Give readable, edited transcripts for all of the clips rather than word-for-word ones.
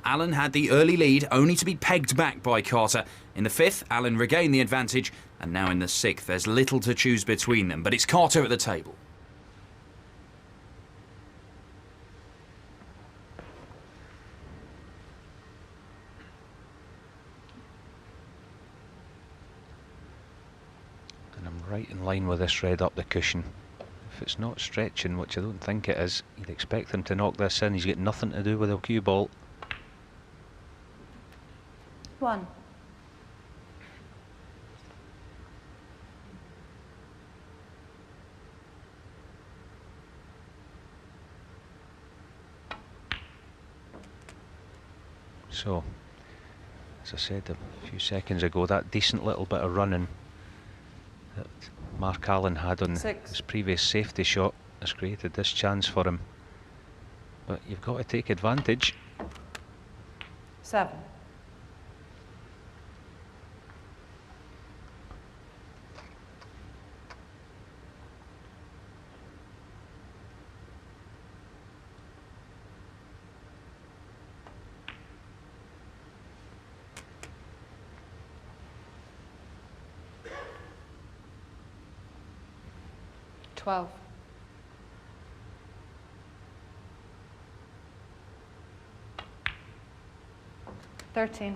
Alan had the early lead, only to be pegged back by Carter. In the fifth, Alan regained the advantage, and now in the sixth, there's little to choose between them, but it's Carter at the table. And I'm right in line with this red up the cushion. If it's not stretching, which I don't think it is, you'd expect him to knock this in. He's got nothing to do with the cue ball. 1. So, as I said a few seconds ago, that decent little bit of running that Mark Allen had on his previous safety shot has created this chance for him. But you've got to take advantage. 7. $12. 13.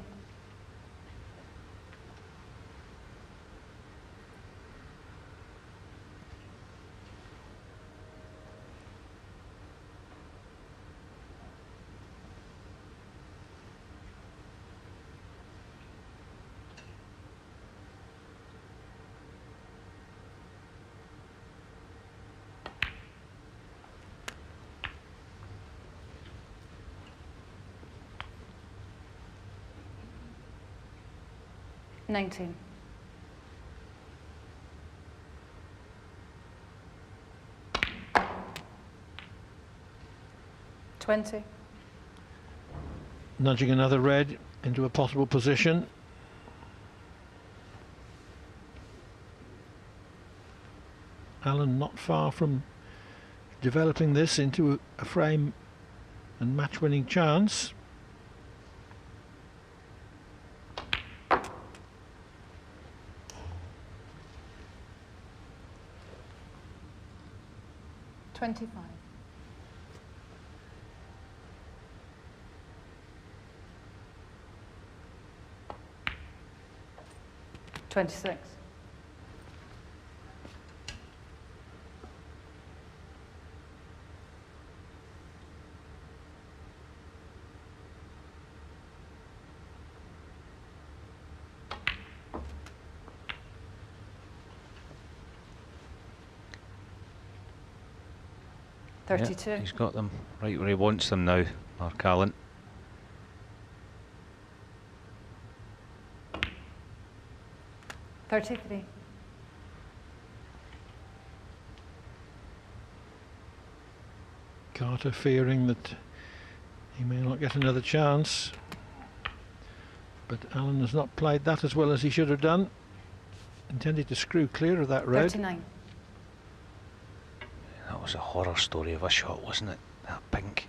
19. 20. Nudging another red into a possible position. Alan not far from developing this into a frame and match-winning chance. $25. 26. 32. Yeah, he's got them right where he wants them now, Mark Allen. $33. Carter fearing that he may not get another chance, but Alan has not played that as well as he should have done. Intended to screw clear of that red. 39. That was a horror story of a shot, wasn't it? That pink.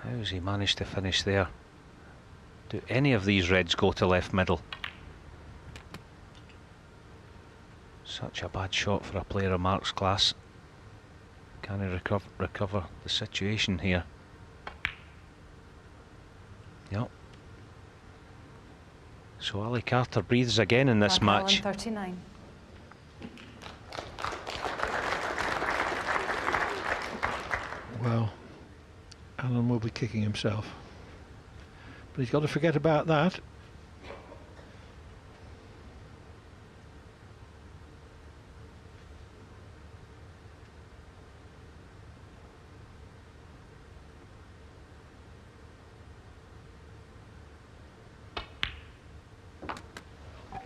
How has he managed to finish there? Do any of these reds go to left middle? Such a bad shot for a player of Mark's class. Can he recover the situation here? Yep. So Ali Carter breathes again in this Mark match. Allen, 39. Well, Alan will be kicking himself, but he's got to forget about that.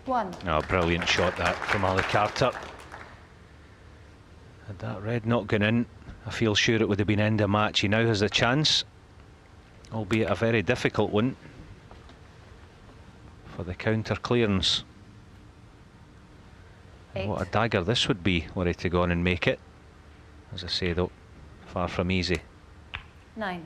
One. Oh, brilliant shot that from Ali Carter. Had that red not gone in, I feel sure it would have been end of match. He now has a chance, albeit a very difficult one, for the counter clearance. What a dagger this would be were he to go on and make it. As I say though, far from easy. 9.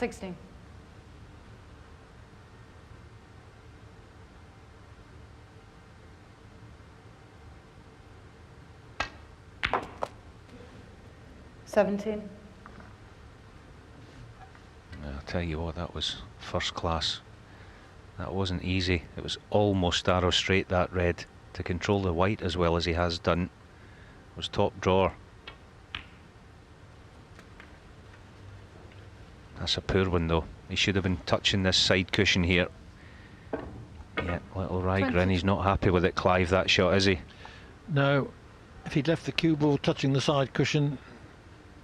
16. $17. I'll tell you what, that was first class. That wasn't easy. It was almost arrow straight, that red. To control the white as well as he has done was top drawer. That's a poor one though. He should have been touching this side cushion here. Yeah, little Rygrin, he's not happy with it, Clive, that shot, is he? No, if he'd left the cue ball touching the side cushion,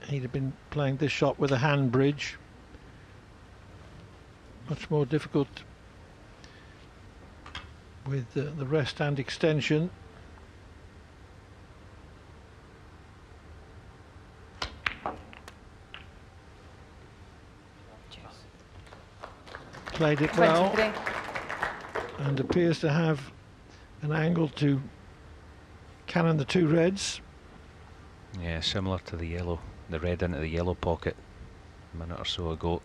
he'd have been playing this shot with a hand bridge. Much more difficult with the rest and extension. Played it well 23. and appears to have an angle to cannon the two reds. Yeah, similar to the yellow, the red into the yellow pocket a minute or so ago.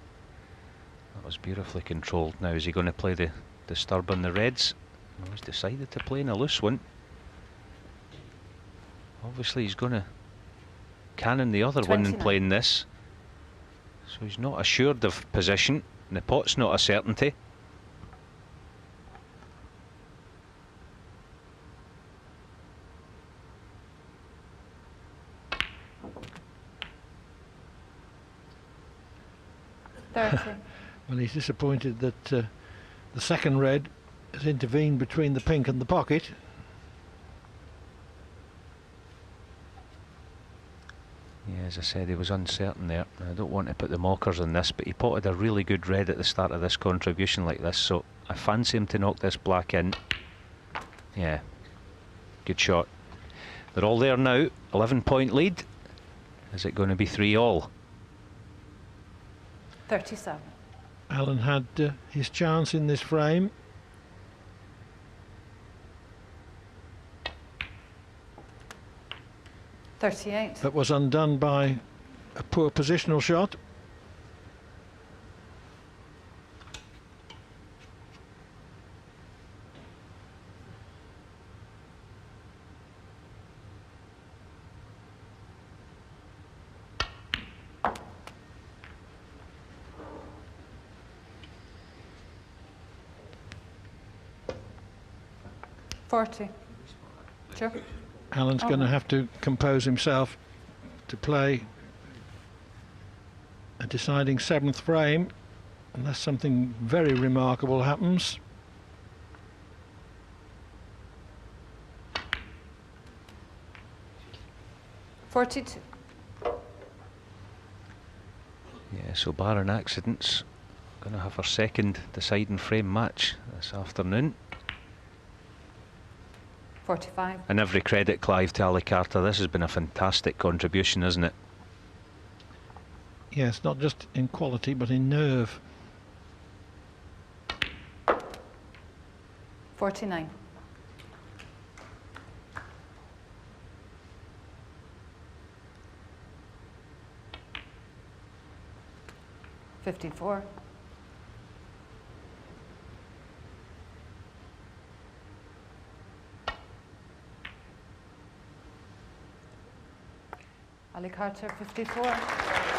That was beautifully controlled. Now is he going to play the disturb on the reds? No, he's decided to play in a loose one. Obviously he's going to cannon the other one and 29. playing this. So he's not assured of position. And the pot's not a certainty. Well, he's disappointed that the second red has intervened between the pink and the pocket. Yeah, as I said, he was uncertain there. I don't want to put the mockers on this, but he potted a really good red at the start of this contribution like this, so I fancy him to knock this black in. Yeah, good shot. They're all there now. 11-point lead. Is it going to be 3-all? 37. Alan had his chance in this frame. $38. That was undone by a poor positional shot. $40. Sure. Alan's going to have to compose himself to play a deciding seventh frame unless something very remarkable happens. $42. Yeah, so barring accidents, going to have our second deciding frame match this afternoon. 45. And every credit, Clive, to Ali Carter. This has been a fantastic contribution, isn't it? Yes, not just in quality but in nerve. 49. $54. Ali Carter, 54.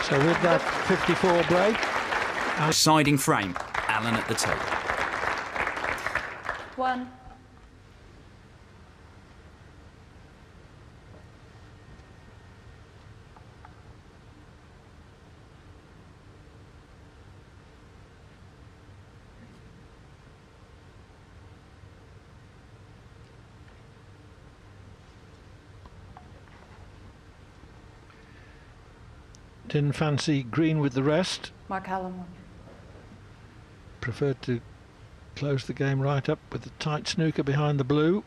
So with that 54 break, Siding frame. Alan at the table. 1. didn't fancy green with the rest. Mark Allen, 1. Preferred to close the game right up with the tight snooker behind the blue.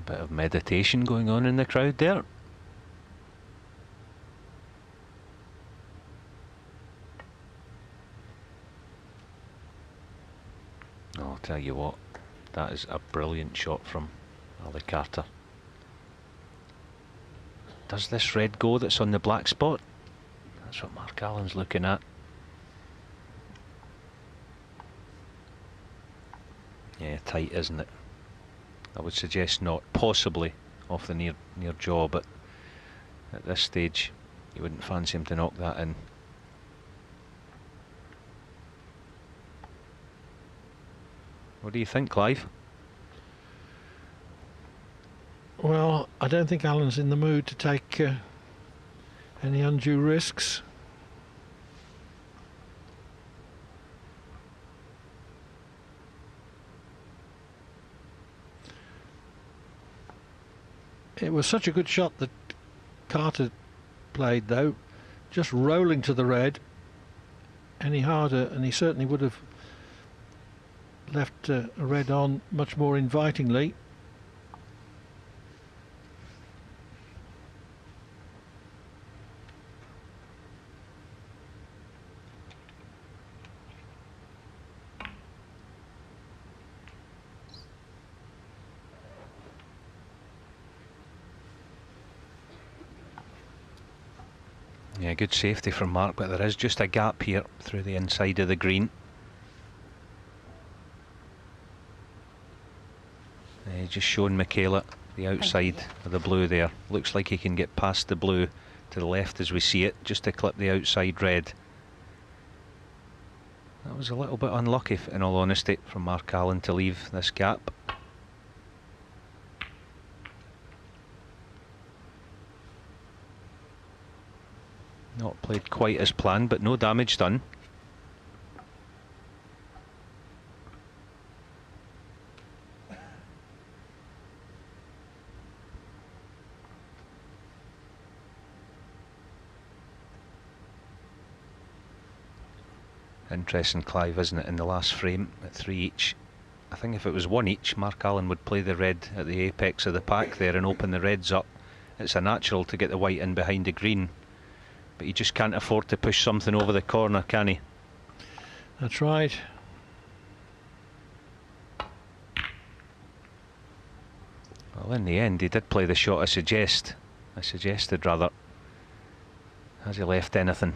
A bit of meditation going on in the crowd there. Oh, I'll tell you what, that is a brilliant shot from Ali Carter. Does this red go that's on the black spot? That's what Mark Allen's looking at. Yeah, tight, isn't it? I would suggest not. Possibly off the near jaw, but at this stage you wouldn't fancy him to knock that in. What do you think, Clive? Well, I don't think Allen's in the mood to take any undue risks. It was such a good shot that Carter played, though, just rolling to the red. Any harder and he certainly would have left a red on much more invitingly. Yeah, good safety from Mark, but there is just a gap here through the inside of the green. Just showing Michaela the outside of the blue there. Looks like he can get past the blue to the left as we see it, just to clip the outside red. That was a little bit unlucky, in all honesty, from Mark Allen to leave this gap. Not played quite as planned, but no damage done. Interesting, Clive, isn't it, in the last frame at 3 each. I think if it was 1 each, Mark Allen would play the red at the apex of the pack there and open the reds up. It's a natural to get the white in behind the green, but you just can't afford to push something over the corner, can he? That's right. Well, in the end, he did play the shot I suggested rather. Has he left anything?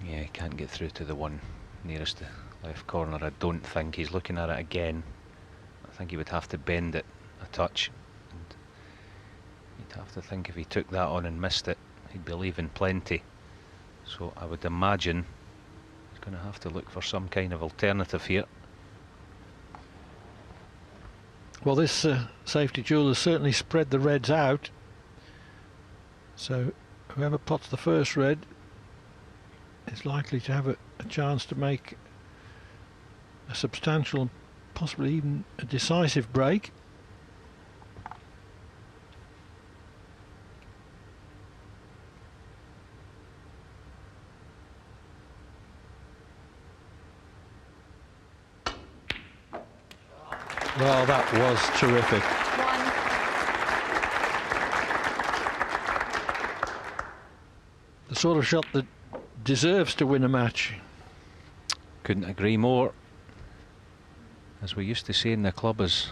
Yeah, he can't get through to the one nearest the left corner. I don't think. He's looking at it again. I think he would have to bend it a touch. And you'd have to think if he took that on and missed it, he'd be leaving plenty. So I would imagine he's going to have to look for some kind of alternative here. Well, this safety jewel has certainly spread the reds out. So whoever pots the first red is likely to have a chance to make a substantial, possibly even a decisive break. Well, that was terrific. The sort of shot that deserves to win a match. Couldn't agree more. As we used to say in the club as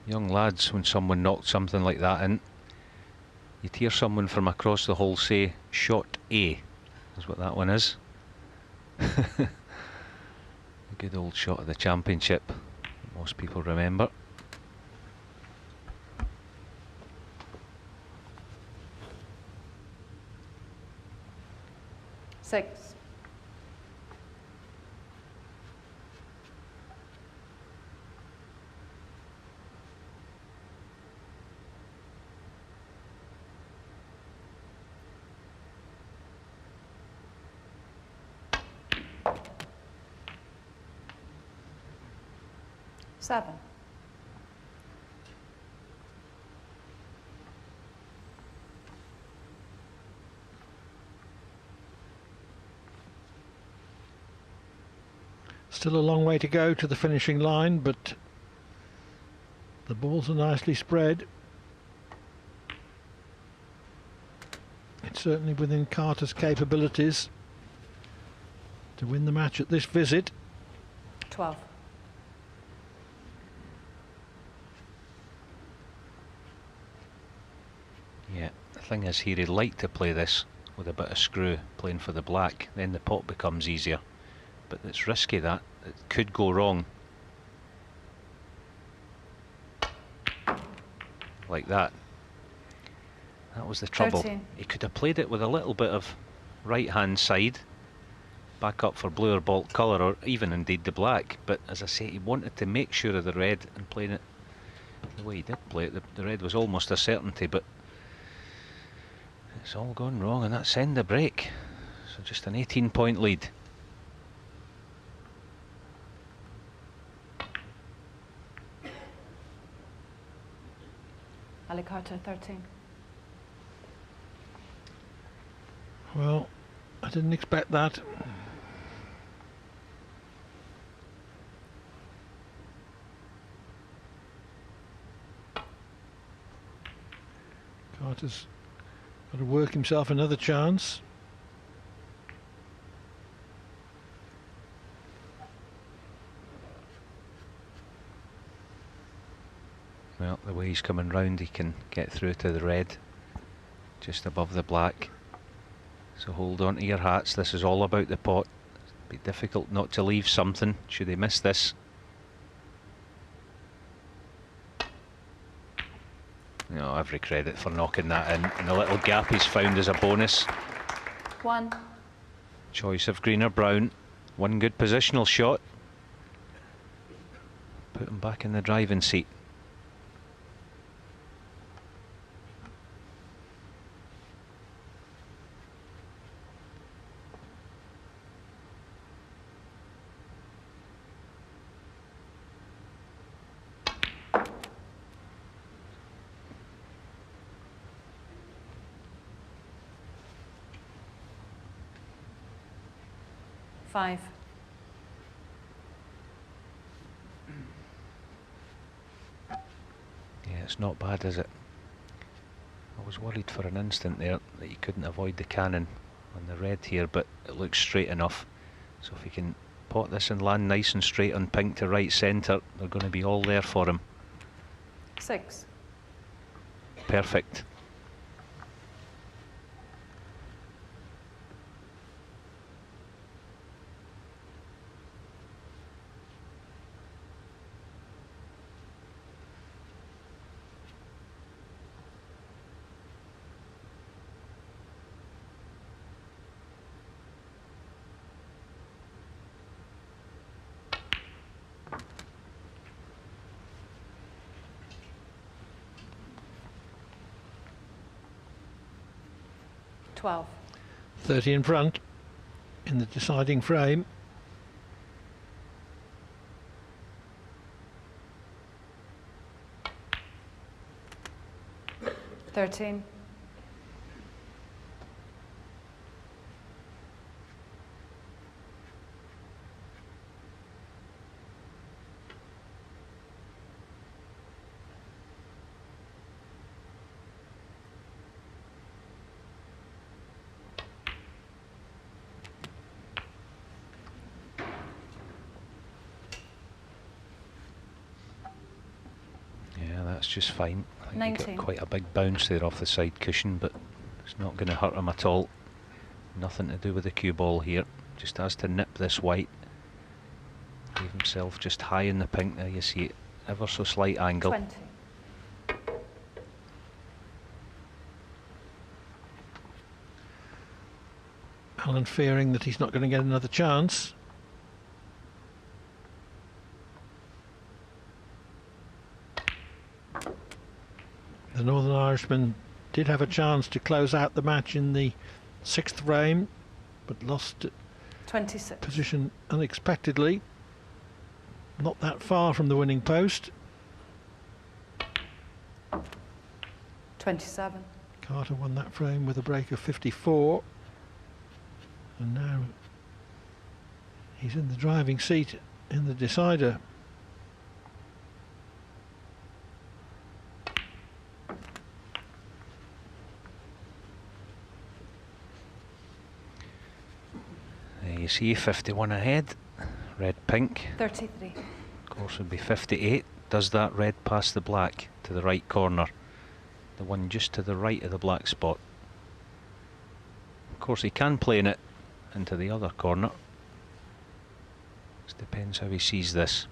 young lads, when someone knocked something like that in, you'd hear someone from across the hall say, "Shot A," is what that one is. A good old shot of the championship, most people remember. Six. 7. Still a long way to go to the finishing line, but the balls are nicely spread. It's certainly within Carter's capabilities to win the match at this visit. 12. Yeah, the thing is here, he'd like to play this with a bit of screw, playing for the black, then the pot becomes easier. But it's risky, that. It could go wrong. Like that. That was the trouble. 13. He could have played it with a little bit of right hand side, back up for blue or baulk colour, or even indeed the black. But as I say, he wanted to make sure of the red, and playing it the way he did play it, the red was almost a certainty, but it's all gone wrong, and that's end the break. So just an 18-point lead. Ali Carter, 13. Well, I didn't expect that. Carter's got to work himself another chance. Well, the way he's coming round, he can get through to the red, just above the black. So hold on to your hats, this is all about the pot. It'd be difficult not to leave something, should he miss this. No, every credit for knocking that in, and the little gap he's found as a bonus. 1. Choice of green or brown, one good positional shot. Put him back in the driving seat. Five. Yeah, it's not bad, is it? I was worried for an instant there that you couldn't avoid the cannon on the red here, but it looks straight enough. So if he can pot this and land nice and straight on pink to right centre, they're going to be all there for him. 6. Perfect. Twelve. 30 in front in the deciding frame. Thirteen. That's just fine. I think he 19. got quite a big bounce there off the side cushion, but it's not going to hurt him at all. Nothing to do with the cue ball here. Just has to nip this white. Leave himself just high in the pink. There you see it, ever so slight angle. 20. Alan fearing that he's not going to get another chance. The Northern Irishman did have a chance to close out the match in the 6th frame, but lost 26. position unexpectedly. not that far from the winning post. 27. Carter won that frame with a break of 54. And now he's in the driving seat in the decider. There you see 51 ahead, red pink. 33. Of course would be 58. Does that red past the black to the right corner? The one just to the right of the black spot. Of course he can plane it into the other corner. Just depends how he sees this.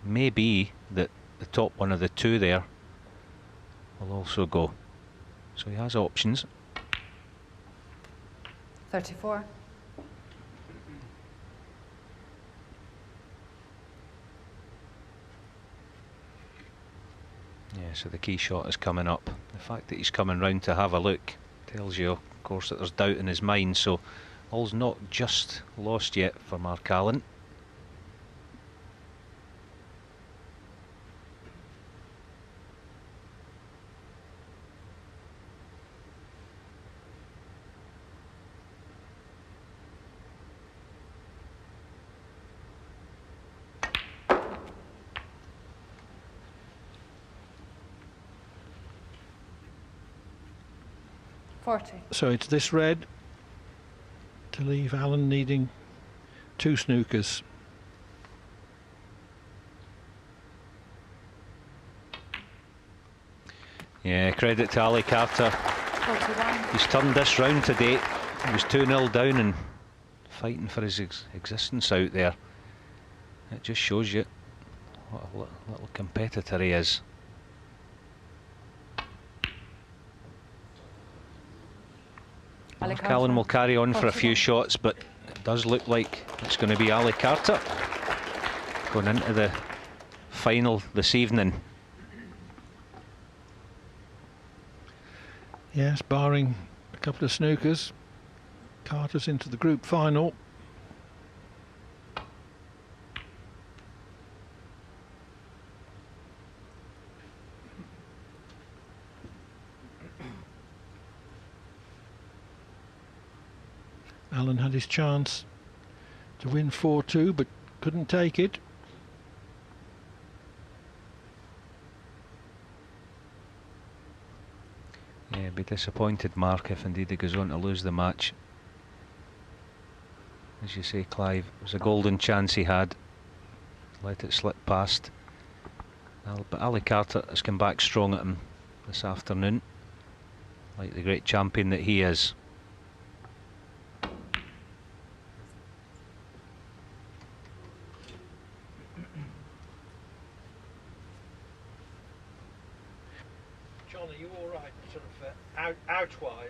Maybe that the top one of the two there will also go. So he has options. 34. Yeah, so the key shot is coming up. The fact that he's coming round to have a look tells you, of course, that there's doubt in his mind. So all's not just lost yet for Mark Allen. So it's this red to leave Allen needing 2 snookers. Yeah, credit to Ali Carter. 41. He's turned this round today. He was 2-0 down and fighting for his existence out there. It just shows you what a little competitor he is. Mark Allen will carry on for a few shots, but it does look like it's going to be Ali Carter going into the final this evening. Yes, barring a couple of snookers, Carter's into the group final. Allen had his chance to win 4-2, but couldn't take it. Yeah, be disappointed, Mark, if indeed he goes on to lose the match. As you say, Clive, it was a golden chance he had. Let it slip past. But Ali Carter has come back strong at him this afternoon, like the great champion that he is. John, are you all right, sort of outwise?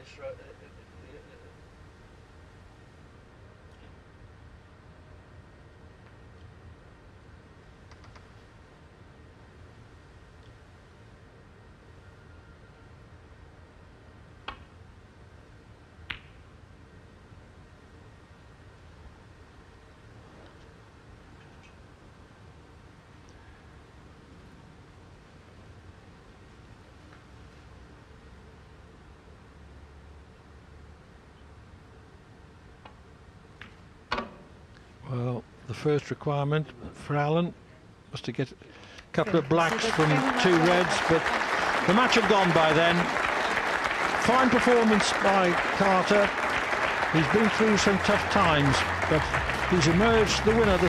Well, the first requirement for Allen was to get a couple of blacks from 2 reds, but the match had gone by then. Fine performance by Carter. He's been through some tough times, but he's emerged the winner.